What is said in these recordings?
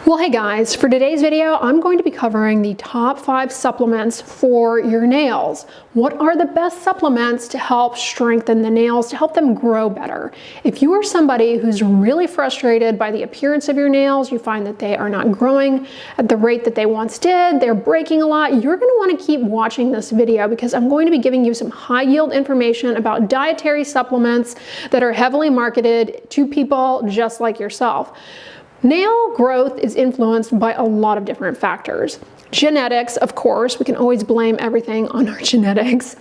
Well, hey guys, for today's video, I'm going to be covering the top 5 supplements for your nails. What are the best supplements to help strengthen the nails, to help them grow better? If you are somebody who's really frustrated by the appearance of your nails, you find that they are not growing at the rate that they once did, they're breaking a lot, you're going to want to keep watching this video because I'm going to be giving you some high yield information about dietary supplements that are heavily marketed to people just like yourself. Nail growth is influenced by a lot of different factors. Genetics, of course, we can always blame everything on our genetics.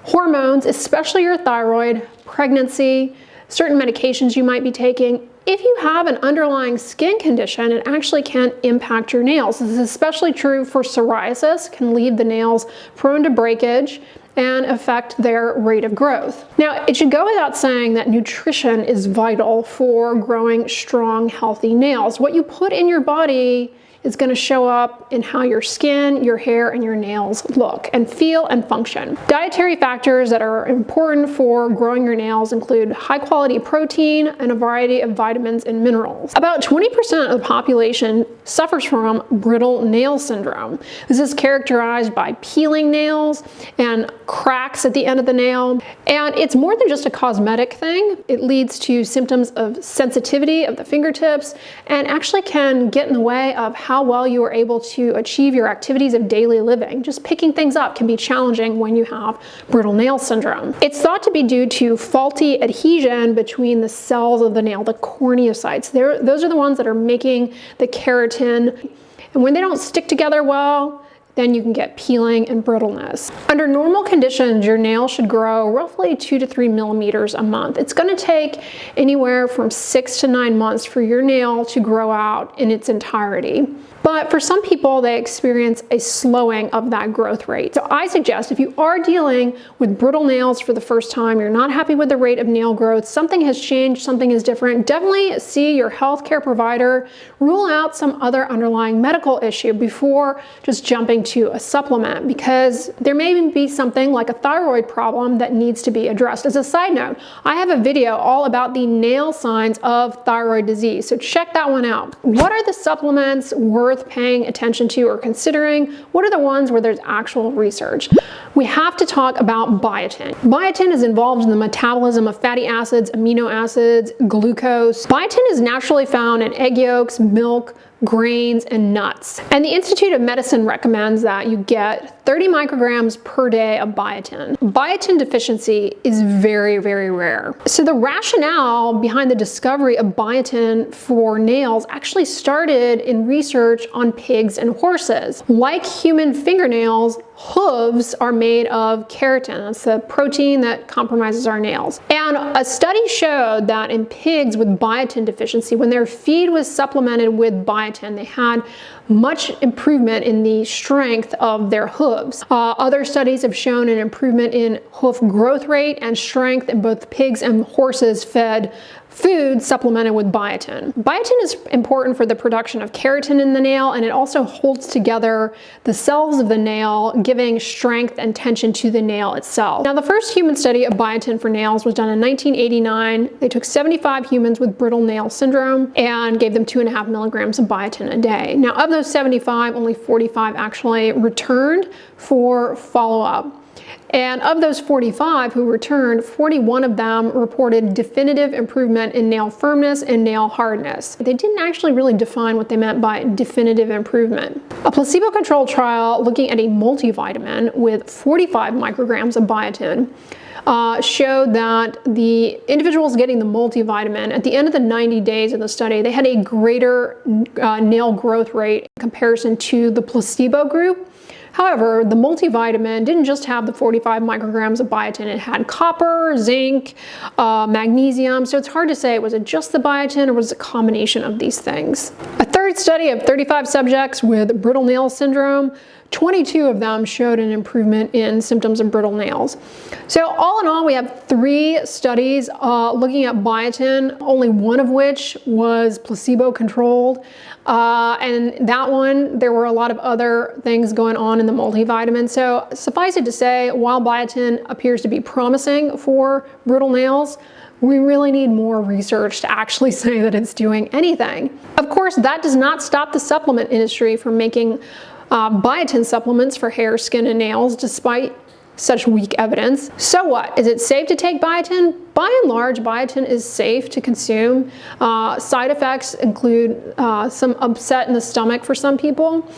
Hormones, especially your thyroid, pregnancy, certain medications you might be taking. If you have an underlying skin condition, it actually can impact your nails. This is especially true for psoriasis, can leave the nails prone to breakage and affect their rate of growth. Now, it should go without saying that nutrition is vital for growing strong, healthy nails. What you put in your body is going to show up in how your skin, your hair, and your nails look and feel and function. Dietary factors that are important for growing your nails include high quality protein and a variety of vitamins and minerals. About 20% of the population suffers from brittle nail syndrome. This is characterized by peeling nails and cracks at the end of the nail. And it's more than just a cosmetic thing. It leads to symptoms of sensitivity of the fingertips and actually can get in the way of how well you are able to achieve your activities of daily living. Just picking things up can be challenging when you have brittle nail syndrome. It's thought to be due to faulty adhesion between the cells of the nail, the corneocytes. Those are the ones that are making the keratin. And when they don't stick together well, then you can get peeling and brittleness. Under normal conditions, your nail should grow roughly 2 to 3 millimeters a month. It's going to take anywhere from 6 to 9 months for your nail to grow out in its entirety. But for some people, they experience a slowing of that growth rate. So I suggest if you are dealing with brittle nails for the first time, you're not happy with the rate of nail growth, something has changed, something is different, definitely see your healthcare provider, rule out some other underlying medical issue before just jumping to a supplement, because there may be something like a thyroid problem that needs to be addressed. As a side note, I have a video all about the nail signs of thyroid disease, so check that one out. What are the supplements worth paying attention to or considering? What are the ones where there's actual research? We have to talk about biotin. Biotin is involved in the metabolism of fatty acids, amino acids, glucose. Biotin is naturally found in egg yolks, milk, grains, and nuts. And the Institute of Medicine recommends that you get 30 micrograms per day of biotin. Biotin deficiency is very, very rare. So the rationale behind the discovery of biotin for nails actually started in research on pigs and horses. Like human fingernails, hooves are made of keratin. That's the protein that compromises our nails. And a study showed that in pigs with biotin deficiency, when their feed was supplemented with biotin, they had much improvement in the strength of their hooves. Other studies have shown an improvement in hoof growth rate and strength in both pigs and horses fed food supplemented with biotin. Biotin is important for the production of keratin in the nail, and it also holds together the cells of the nail, giving strength and tension to the nail itself. Now, the first human study of biotin for nails was done in 1989. They took 75 humans with brittle nail syndrome and gave them 2.5 milligrams of biotin a day. Now, of those 75, only 45 actually returned for follow-up. And of those 45 who returned, 41 of them reported definitive improvement in nail firmness and nail hardness. They didn't actually really define what they meant by definitive improvement. A placebo-controlled trial looking at a multivitamin with 45 micrograms of biotin showed that the individuals getting the multivitamin, at the end of the 90 days of the study, they had a greater nail growth rate in comparison to the placebo group. However, the multivitamin didn't just have the 45 micrograms of biotin. It had copper, zinc, magnesium. So it's hard to say, was it just the biotin or was it a combination of these things? A third study of 35 subjects with brittle nail syndrome, 22 of them showed an improvement in symptoms of brittle nails. So all in all, we have 3 studies looking at biotin, only one of which was placebo controlled. And that one, there were a lot of other things going on in the multivitamin. So suffice it to say, while biotin appears to be promising for brittle nails, we really need more research to actually say that it's doing anything. Of course, that does not stop the supplement industry from making biotin supplements for hair, skin, and nails, despite such weak evidence. So what? Is it safe to take biotin? By and large, biotin is safe to consume. Side effects include some upset in the stomach for some people.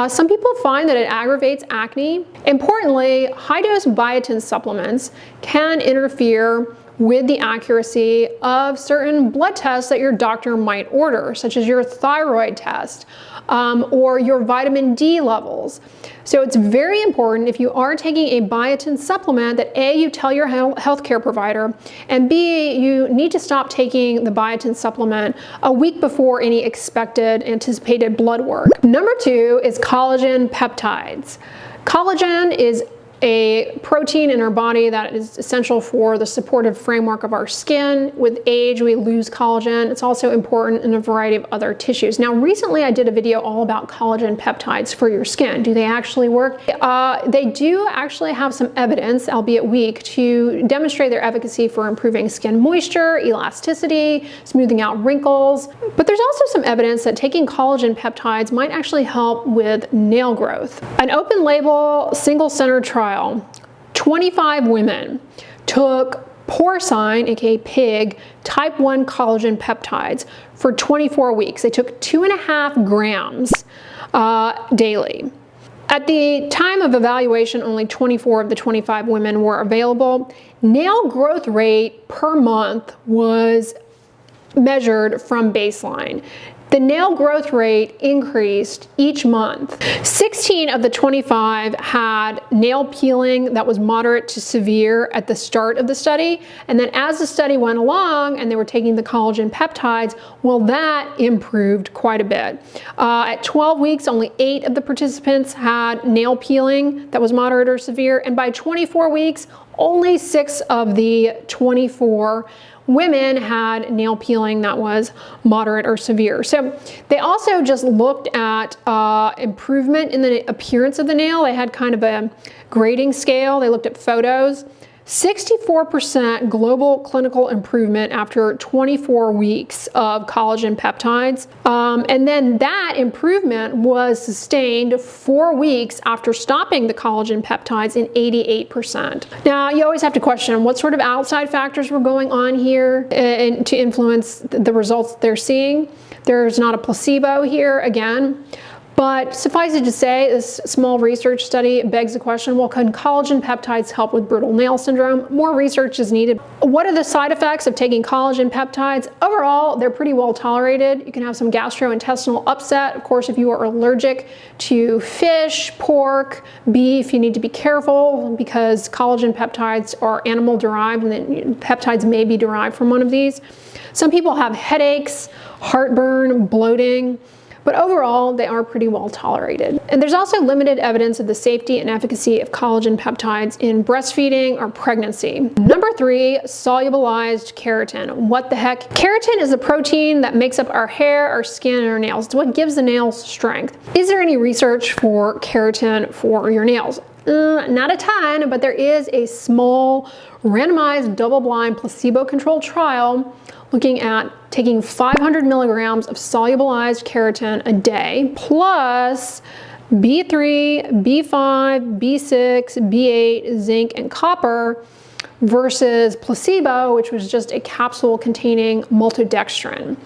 Some people find that it aggravates acne. Importantly, high-dose biotin supplements can interfere with the accuracy of certain blood tests that your doctor might order, such as your thyroid test or your vitamin D levels. So it's very important, if you are taking a biotin supplement, that A, you tell your healthcare provider, and B, you need to stop taking the biotin supplement a week before any expected anticipated blood work. Number 2 is collagen peptides. Collagen is a protein in our body that is essential for the supportive framework of our skin. With age, we lose collagen. It's also important in a variety of other tissues. Now, recently I did a video all about collagen peptides for your skin. Do they actually work? They do actually have some evidence, albeit weak, to demonstrate their efficacy for improving skin moisture, elasticity, smoothing out wrinkles. But there's also some evidence that taking collagen peptides might actually help with nail growth. An open label, single center trial, 25 women took porcine, aka pig, type 1 collagen peptides for 24 weeks. They took 2.5 grams daily. At the time of evaluation, only 24 of the 25 women were available. Nail growth rate per month was measured from baseline. The nail growth rate increased each month. 16 of the 25 had nail peeling that was moderate to severe at the start of the study, and then as the study went along and they were taking the collagen peptides, well, that improved quite a bit. At 12 weeks, only 8 of the participants had nail peeling that was moderate or severe, and by 24 weeks, only 6 of the 24 women had nail peeling that was moderate or severe. So they also just looked at improvement in the appearance of the nail. They had kind of a grading scale. They looked at photos. 64% global clinical improvement after 24 weeks of collagen peptides. And then that improvement was sustained 4 weeks after stopping the collagen peptides in 88%. Now, you always have to question what sort of outside factors were going on here to influence the results they're seeing. There's not a placebo here, again. But suffice it to say, this small research study begs the question, well, can collagen peptides help with brittle nail syndrome? More research is needed. What are the side effects of taking collagen peptides? Overall, they're pretty well tolerated. You can have some gastrointestinal upset. Of course, if you are allergic to fish, pork, beef, you need to be careful because collagen peptides are animal derived, and then peptides may be derived from one of these. Some people have headaches, heartburn, bloating. But overall, they are pretty well tolerated. And there's also limited evidence of the safety and efficacy of collagen peptides in breastfeeding or pregnancy. Number 3, solubilized keratin. What the heck? Keratin is a protein that makes up our hair, our skin, and our nails. It's what gives the nails strength. Is there any research for keratin for your nails? Not a ton, but there is a small randomized double-blind placebo-controlled trial looking at taking 500 milligrams of solubilized keratin a day plus B3, B5, B6, B8, zinc, and copper versus placebo, which was just a capsule containing maltodextrin.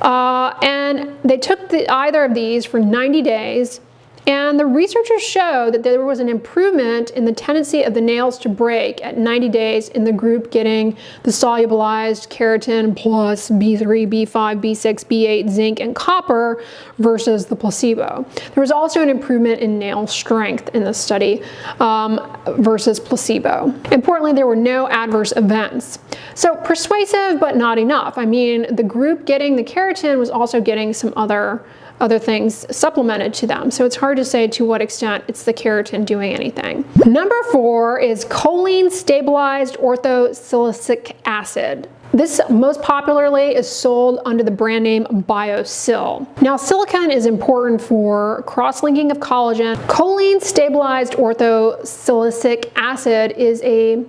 And they took either of these for 90 days. And the researchers showed that there was an improvement in the tendency of the nails to break at 90 days in the group getting the solubilized keratin plus B3, B5, B6, B8, zinc, and copper versus the placebo. There was also an improvement in nail strength in the study versus placebo. Importantly, there were no adverse events. So persuasive, but not enough. I mean, the group getting the keratin was also getting some other things supplemented to them. So it's hard to say to what extent it's the keratin doing anything. Number 4 is choline stabilized orthosilicic acid. This most popularly is sold under the brand name Biosil. Now, silicon is important for cross-linking of collagen. Choline stabilized orthosilicic acid is a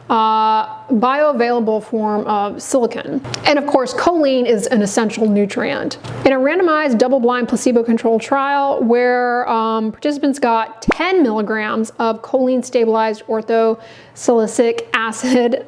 bioavailable form of silicon. And of course, choline is an essential nutrient. In a randomized double-blind placebo-controlled trial where participants got 10 milligrams of choline stabilized orthosilicic acid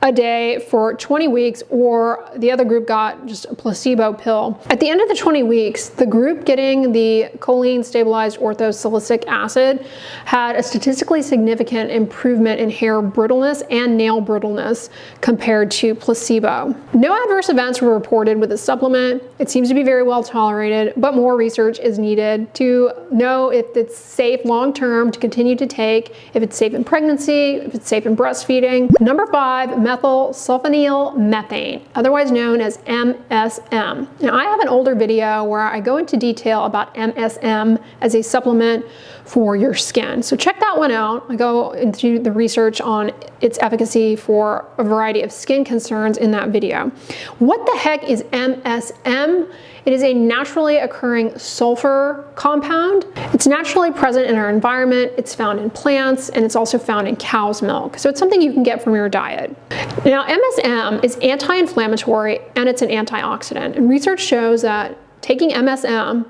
a day for 20 weeks, or the other group got just a placebo pill. At the end of the 20 weeks, the group getting the choline stabilized orthosilicic acid had a statistically significant improvement in hair brittleness and nail brittleness compared to placebo. No adverse events were reported with the supplement. It seems to be very well tolerated, but more research is needed to know if it's safe long-term to continue to take, if it's safe in pregnancy, if it's safe in breastfeeding. Number 5, methyl sulfonyl methane, otherwise known as MSM. Now, I have an older video where I go into detail about MSM as a supplement for your skin. So check that one out. I go into the research on its efficacy for a variety of skin concerns in that video. What the heck is MSM? It is a naturally occurring sulfur compound. It's naturally present in our environment. It's found in plants, and it's also found in cow's milk. So it's something you can get from your diet. Now, MSM is anti-inflammatory and it's an antioxidant. And research shows that taking MSM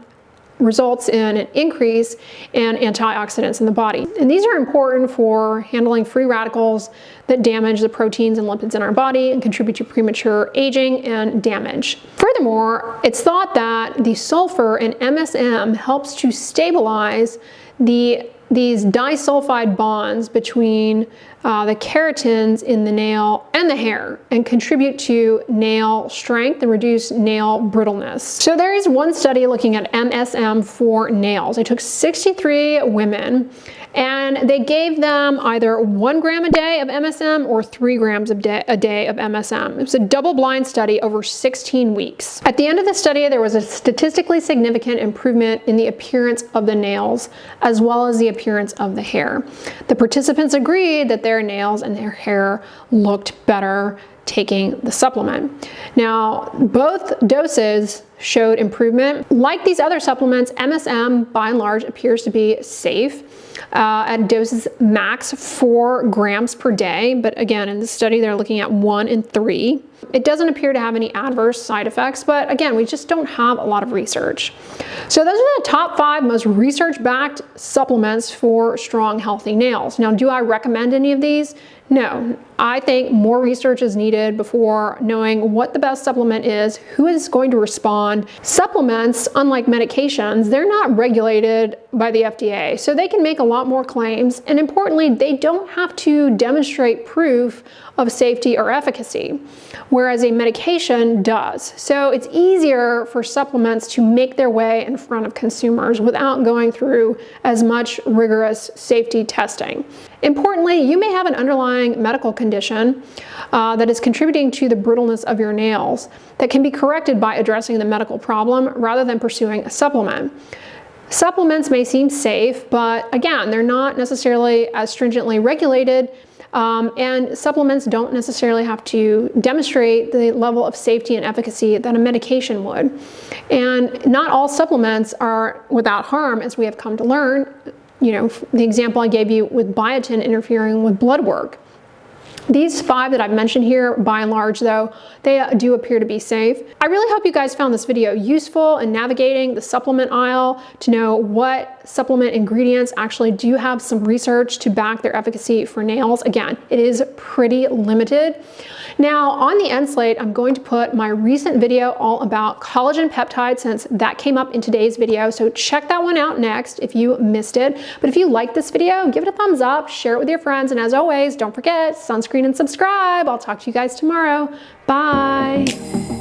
results in an increase in antioxidants in the body. And these are important for handling free radicals that damage the proteins and lipids in our body and contribute to premature aging and damage. Furthermore, it's thought that the sulfur in MSM helps to stabilize these disulfide bonds between the keratins in the nail and the hair and contribute to nail strength and reduce nail brittleness. So there is one study looking at MSM for nails. They took 63 women and they gave them either 1 gram a day of MSM or 3 grams a day of MSM. It was a double-blind study over 16 weeks. At the end of the study, there was a statistically significant improvement in the appearance of the nails as well as the appearance of the hair. The participants agreed that their nails and their hair looked better taking the supplement. Now, both doses showed improvement. Like these other supplements, MSM by and large appears to be safe at doses max 4 grams per day. But again, in this study, they're looking at 1 and 3. It doesn't appear to have any adverse side effects, but again, we just don't have a lot of research. So those are the top 5 most research-backed supplements for strong, healthy nails. Now, do I recommend any of these? No, I think more research is needed before knowing what the best supplement is, who is going to respond. Supplements, unlike medications, they're not regulated by the FDA, so they can make a lot more claims, and importantly, they don't have to demonstrate proof of safety or efficacy, whereas a medication does. So it's easier for supplements to make their way in front of consumers without going through as much rigorous safety testing. Importantly, you may have an underlying medical condition that is contributing to the brittleness of your nails that can be corrected by addressing the medical problem rather than pursuing a supplement. Supplements may seem safe, but again, they're not necessarily as stringently regulated, and supplements don't necessarily have to demonstrate the level of safety and efficacy that a medication would. And not all supplements are without harm, as we have come to learn. You know, the example I gave you with biotin interfering with blood work. These 5 that I've mentioned here, by and large though, they do appear to be safe. I really hope you guys found this video useful in navigating the supplement aisle to know what supplement ingredients actually do have some research to back their efficacy for nails. Again, it is pretty limited. Now on the end slate, I'm going to put my recent video all about collagen peptides since that came up in today's video. So check that one out next if you missed it. But if you liked this video, give it a thumbs up, share it with your friends. And as always, don't forget, sunscreen and subscribe. I'll talk to you guys tomorrow. Bye.